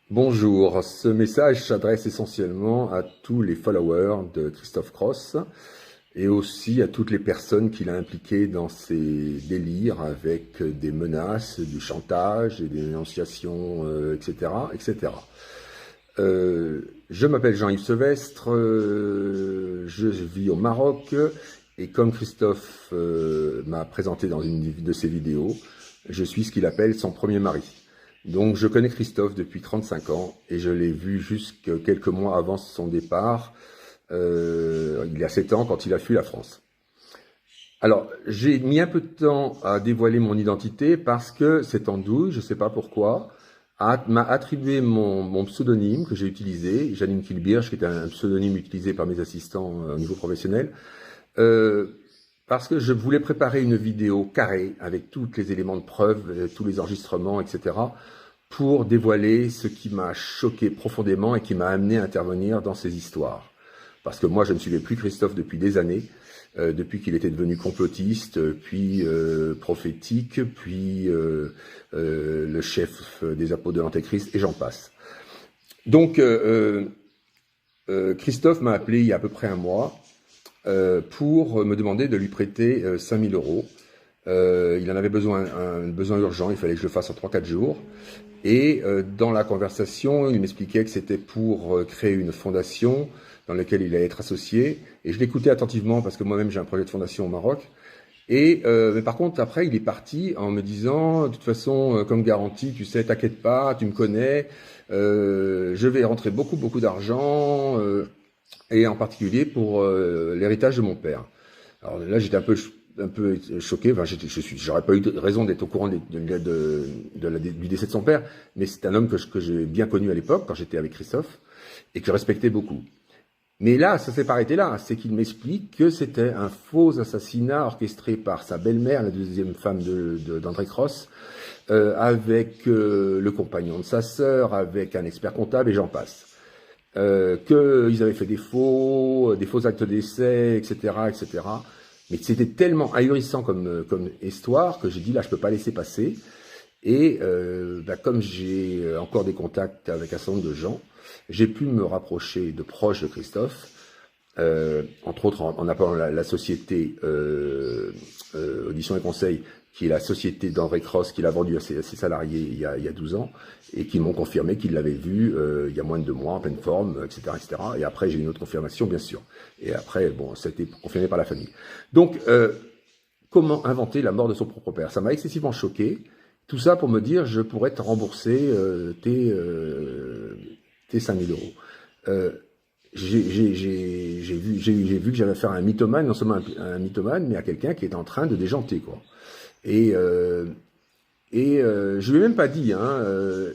Bonjour, ce message s'adresse essentiellement à tous les followers de Christophe Cross et aussi à toutes les personnes qu'il a impliquées dans ses délires avec des menaces, du chantage et des dénonciations, etc., etc. Je m'appelle Jean-Yves Sevestre, je vis au Maroc et comme Christophe m'a présenté dans une de ses vidéos, je suis ce qu'il appelle son premier mari. Donc je connais Christophe depuis 35 ans et je l'ai vu jusqu'à quelques mois avant son départ, il y a 7 ans quand il a fui la France. Alors j'ai mis un peu de temps à dévoiler mon identité parce que cette andouille, je ne sais pas pourquoi, m'a attribué mon pseudonyme que j'ai utilisé, Janine Kilbirch, qui est un pseudonyme utilisé par mes assistants au niveau professionnel, euh, parce que je voulais préparer une vidéo carrée avec tous les éléments de preuve, tous les enregistrements, etc., pour dévoiler ce qui m'a choqué profondément et qui m'a amené à intervenir dans ces histoires. Parce que moi, je ne suivais plus Christophe depuis des années, depuis qu'il était devenu complotiste, puis prophétique, puis le chef des apôtres de l'Antéchrist, et j'en passe. Donc, Christophe m'a appelé il y a à peu près un mois pour me demander de lui prêter 5 000 euros. Il en avait besoin, un besoin urgent, il fallait que je le fasse en 3-4 jours. Et dans la conversation, il m'expliquait que c'était pour créer une fondation dans laquelle il allait être associé. Et je l'écoutais attentivement parce que moi-même j'ai un projet de fondation au Maroc. Et mais par contre, après, il est parti en me disant, de toute façon, comme garantie, tu sais, t'inquiète pas, tu me connais, je vais rentrer beaucoup d'argent, et en particulier pour l'héritage de mon père. Alors là, j'étais un peu choqué. Enfin, j'aurais pas eu de raison d'être au courant du décès de son père, mais c'est un homme que j'ai bien connu à l'époque, quand j'étais avec Christophe, et que je respectais beaucoup. Mais là, ça s'est pas arrêté là. C'est qu'il m'explique que c'était un faux assassinat orchestré par sa belle-mère, la deuxième femme d'André Cross, avec le compagnon de sa sœur, avec un expert comptable, et j'en passe. Qu'ils avaient fait des faux actes d'essai, etc., etc. Mais c'était tellement ahurissant comme histoire que j'ai dit là, je peux pas laisser passer. Et comme j'ai encore des contacts avec un certain nombre de gens, j'ai pu me rapprocher de proches de Christophe, entre autres en appelant la société Audition et Conseil, qui est la société d'André Cross qu'il a vendue à ses salariés il y a 12 ans, et qui m'ont confirmé qu'ils l'avaient vu il y a moins de 2 mois en pleine forme, etc., etc. Et après, j'ai une autre confirmation, bien sûr. Et après, bon, ça a été confirmé par la famille. Donc, comment inventer la mort de son propre père? Ça m'a excessivement choqué. Tout ça pour me dire, je pourrais te rembourser tes 5 000 euros. J'ai vu que j'avais affaire à un mythomane, non seulement un mythomane, mais à quelqu'un qui est en train de déjanter, quoi. Et je lui ai même pas dit, hein,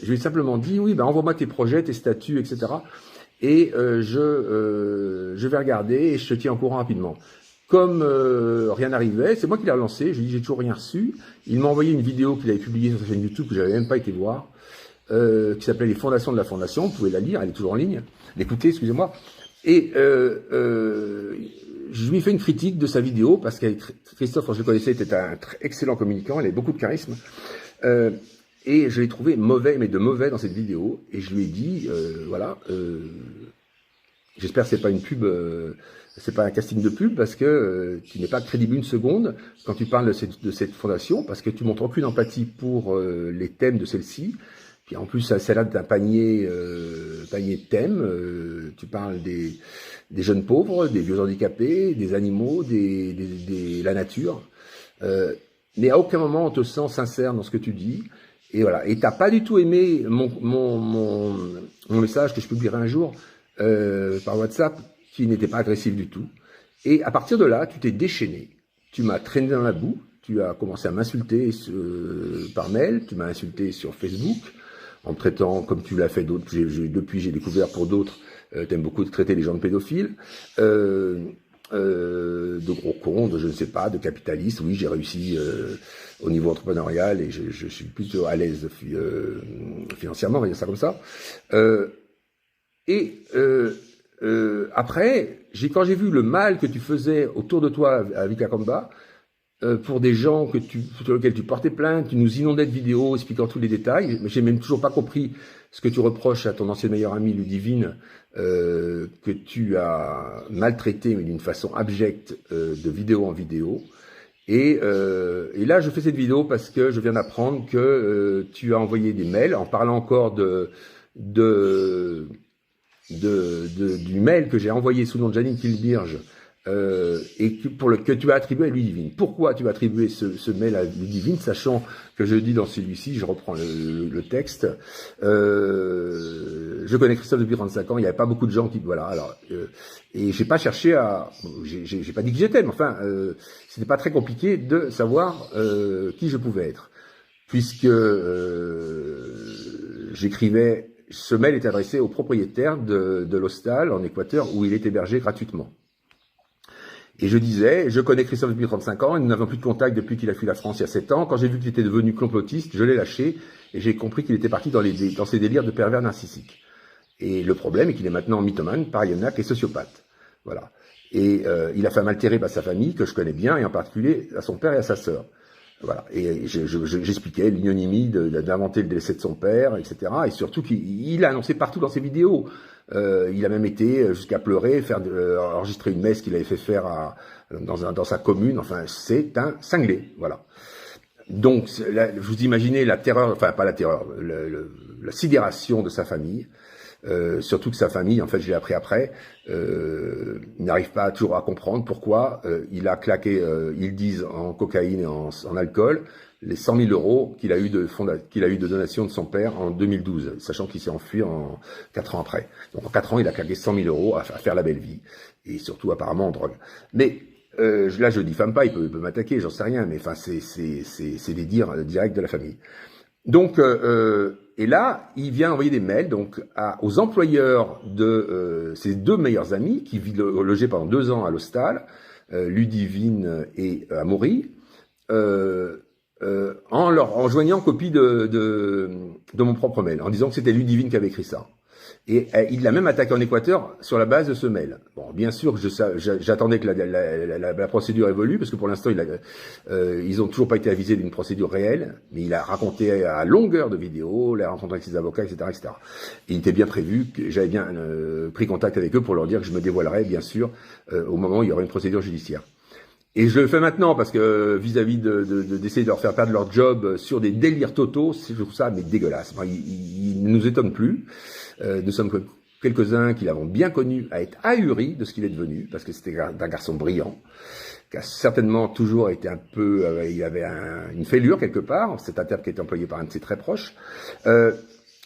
je lui ai simplement dit, oui, ben envoie-moi tes projets, tes statuts, etc. Et je vais regarder et je te tiens au courant rapidement. Comme rien n'arrivait, c'est moi qui l'ai relancé, je lui ai dit j'ai toujours rien reçu. Il m'a envoyé une vidéo qu'il avait publiée sur sa chaîne YouTube que j'avais même pas été voir, qui s'appelait Les Fondations de la Fondation, vous pouvez la lire, elle est toujours en ligne, l'écouter, excusez-moi. Et je lui ai fait une critique de sa vidéo, parce que Christophe, quand je le connaissais, était un excellent communicant, il avait beaucoup de charisme. Et je l'ai trouvé mauvais, mais de mauvais dans cette vidéo. Et je lui ai dit, voilà, j'espère que c'est pas une pub, c'est pas un casting de pub, parce que tu n'es pas crédible une seconde quand tu parles de cette fondation, parce que tu montres aucune empathie pour les thèmes de celle-ci. Puis en plus, ça là d'un panier de thèmes. Tu parles des jeunes pauvres, des vieux handicapés, des animaux, la nature. Mais à aucun moment on te sent sincère dans ce que tu dis. Et voilà. Et t'as pas du tout aimé mon message que je publierai un jour par WhatsApp, qui n'était pas agressif du tout. Et à partir de là, tu t'es déchaîné. Tu m'as traîné dans la boue. Tu as commencé à m'insulter par mail. Tu m'as insulté sur Facebook en me traitant comme tu l'as fait d'autres. Depuis, j'ai découvert pour d'autres. T'aimes beaucoup de traiter les gens de pédophiles. De gros cons, de je ne sais pas, de capitalistes. Oui, j'ai réussi au niveau entrepreneurial et je suis plutôt à l'aise financièrement, on va dire ça comme ça. Après, quand j'ai vu le mal que tu faisais autour de toi à Vilcabamba, pour des gens sur lesquels tu portais plainte, tu nous inondais de vidéos expliquant tous les détails, mais j'ai même toujours pas compris ce que tu reproches à ton ancien meilleur ami Ludivine, que tu as maltraité, mais d'une façon abjecte, de vidéo en vidéo. Et là, je fais cette vidéo parce que je viens d'apprendre que tu as envoyé des mails en parlant encore du mail que j'ai envoyé sous le nom de Janine Kilbirge, et que tu as attribué à Ludivine. Pourquoi tu as attribué ce mail à Ludivine, sachant que je dis dans celui-ci, je reprends le texte, je connais Christophe depuis 35 ans, il n'y avait pas beaucoup de gens qui... Voilà, alors... et j'ai pas cherché à... J'ai pas dit que j'étais, mais enfin, c'était pas très compliqué de savoir qui je pouvais être. Puisque j'écrivais... Ce mail est adressé au propriétaire de l'hostal en Équateur où il est hébergé gratuitement. Et je disais, je connais Christophe depuis 35 ans, et nous n'avons plus de contact depuis qu'il a fui la France il y a 7 ans. Quand j'ai vu qu'il était devenu complotiste, je l'ai lâché, et j'ai compris qu'il était parti dans ses délires de pervers narcissique. Et le problème est qu'il est maintenant mythomane, paranoïaque et sociopathe. Voilà. Et il a fait altérer sa famille, que je connais bien, et en particulier à son père et à sa sœur. Voilà. Et j'expliquais l'ignominie d'inventer le décès de son père, etc. Et surtout qu'il a annoncé partout dans ses vidéos. Il a même été jusqu'à pleurer, enregistrer une messe qu'il avait fait faire dans sa commune. Enfin, c'est un cinglé, voilà. Donc, vous imaginez la terreur, enfin pas la terreur, la sidération de sa famille. Surtout que sa famille, en fait, je l'ai appris après, n'arrive pas toujours à comprendre pourquoi il a claqué, ils disent, en cocaïne et en alcool, les 100 000 euros qu'il a eu de donation de son père en 2012, sachant qu'il s'est enfui 4 ans après. Donc en 4 ans, il a claqué 100 000 euros à faire la belle vie, et surtout apparemment en drogue. Mais là, je diffame pas, il peut m'attaquer, j'en sais rien, mais enfin, c'est des dires directs de la famille. Donc, et là, il vient envoyer des mails donc aux employeurs de ses 2 meilleurs amis qui vivent logés pendant 2 ans à l'hostal, Ludivine et Amaury, en joignant copie de mon propre mail, en disant que c'était Ludivine qui avait écrit ça. Et il l'a même attaqué en Équateur sur la base de ce mail. Bon, bien sûr que j'attendais que la procédure évolue, parce que pour l'instant, ils ont toujours pas été avisés d'une procédure réelle, mais il a raconté à longueur de vidéos, les rencontres avec ses avocats, etc., etc. Et il était bien prévu que j'avais bien pris contact avec eux pour leur dire que je me dévoilerais, bien sûr, au moment où il y aurait une procédure judiciaire. Et je le fais maintenant parce que vis-à-vis d'essayer de leur faire perdre leur job sur des délires totaux, je trouve ça mais dégueulasse. Enfin, il ne nous étonne plus. Nous sommes quelques-uns qui l'avons bien connu à être ahuris de ce qu'il est devenu, parce que c'était un garçon brillant, qui a certainement toujours été un peu... il avait une fêlure quelque part, c'est un terme qui est employé par un de ses très proches.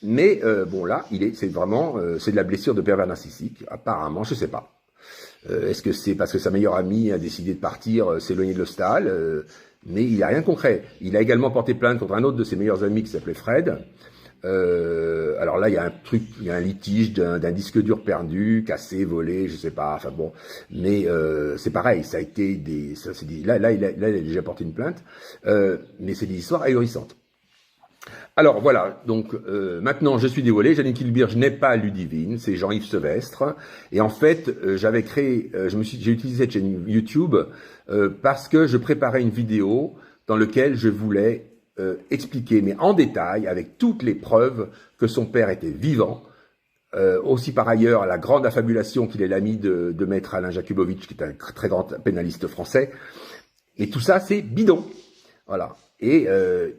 Mais bon là, c'est vraiment... c'est de la blessure de pervers narcissique, apparemment, je sais pas. Est-ce que c'est parce que sa meilleure amie a décidé de partir, s'éloigner de l'hostal, mais il n'a rien de concret. Il a également porté plainte contre un autre de ses meilleurs amis qui s'appelait Fred. Alors là, il y a un litige d'un disque dur perdu, cassé, volé, je sais pas, enfin bon. Mais c'est pareil, ça a été là, il a déjà porté une plainte, mais c'est des histoires ahurissantes. Alors voilà, donc maintenant je suis dévoilé, Janine Kilbirge n'est pas Ludivine, c'est Jean-Yves Sevestre. Et en fait, j'avais créé, j'ai utilisé cette chaîne YouTube parce que je préparais une vidéo dans laquelle je voulais expliquer, mais en détail, avec toutes les preuves que son père était vivant. Aussi par ailleurs, la grande affabulation qu'il est l'ami de maître Alain Jakubowicz, qui est un très grand pénaliste français. Et tout ça, c'est bidon. Voilà. Et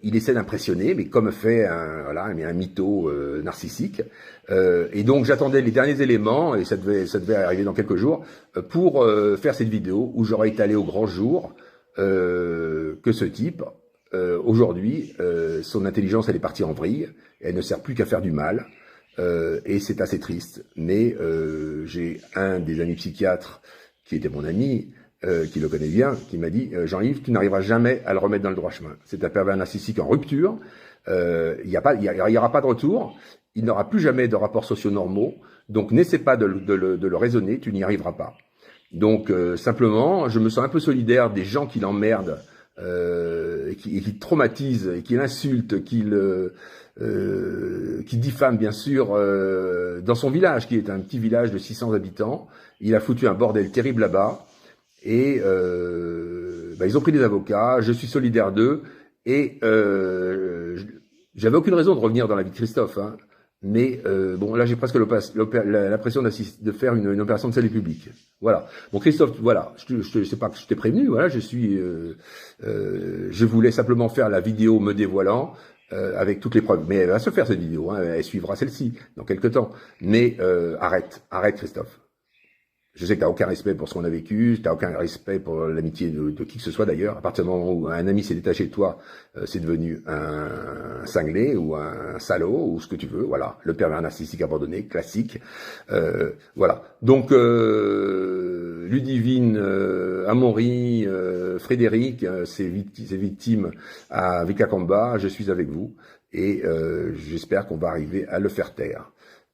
il essaie d'impressionner, mais comme fait un mytho narcissique. Et donc j'attendais les derniers éléments, et ça devait arriver dans quelques jours, pour faire cette vidéo où j'aurais étalé au grand jour que ce type, aujourd'hui, son intelligence elle est partie en vrille, elle ne sert plus qu'à faire du mal, et c'est assez triste. Mais j'ai un des amis psychiatres qui était mon ami, qui le connaît bien, qui m'a dit « Jean-Yves, tu n'arriveras jamais à le remettre dans le droit chemin. C'est un pervers narcissique en rupture, il y aura pas de retour, il n'aura plus jamais de rapports sociaux normaux, donc n'essaie pas de le raisonner, tu n'y arriveras pas. » Donc simplement, je me sens un peu solidaire des gens qui l'emmerdent, et qui traumatisent, et qui l'insultent, qui diffament bien sûr dans son village, qui est un petit village de 600 habitants. Il a foutu un bordel terrible là-bas. Et ils ont pris des avocats, je suis solidaire d'eux, et j'avais aucune raison de revenir dans la vie de Christophe, hein. Mais bon, là, j'ai presque l'impression de faire une opération de salut public. Voilà. Bon, Christophe, voilà, je sais pas que je t'ai prévenu. Voilà, je voulais simplement faire la vidéo me dévoilant avec toutes les preuves. Mais elle va se faire cette vidéo. Hein, elle suivra celle-ci dans quelques temps. Mais arrête, Christophe. Je sais que tu n'as aucun respect pour ce qu'on a vécu, tu n'as aucun respect pour l'amitié de qui que ce soit d'ailleurs. À partir du moment où un ami s'est détaché de toi, c'est devenu un cinglé ou un salaud ou ce que tu veux. Voilà, le pervers narcissique abandonné, classique. Voilà. Donc, Ludivine, Amaury, Frédéric, ces victimes à Vicacamba, je suis avec vous et j'espère qu'on va arriver à le faire taire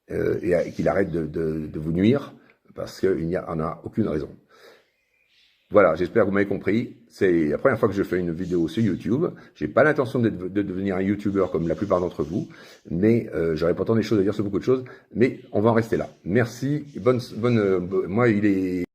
et qu'il arrête de vous nuire. Parce qu'il n'y en a aucune raison. Voilà, j'espère que vous m'avez compris. C'est la première fois que je fais une vidéo sur YouTube. J'ai pas l'intention de devenir un YouTuber comme la plupart d'entre vous, mais j'aurais pourtant des choses à dire sur beaucoup de choses. Mais on va en rester là. Merci. Moi, il est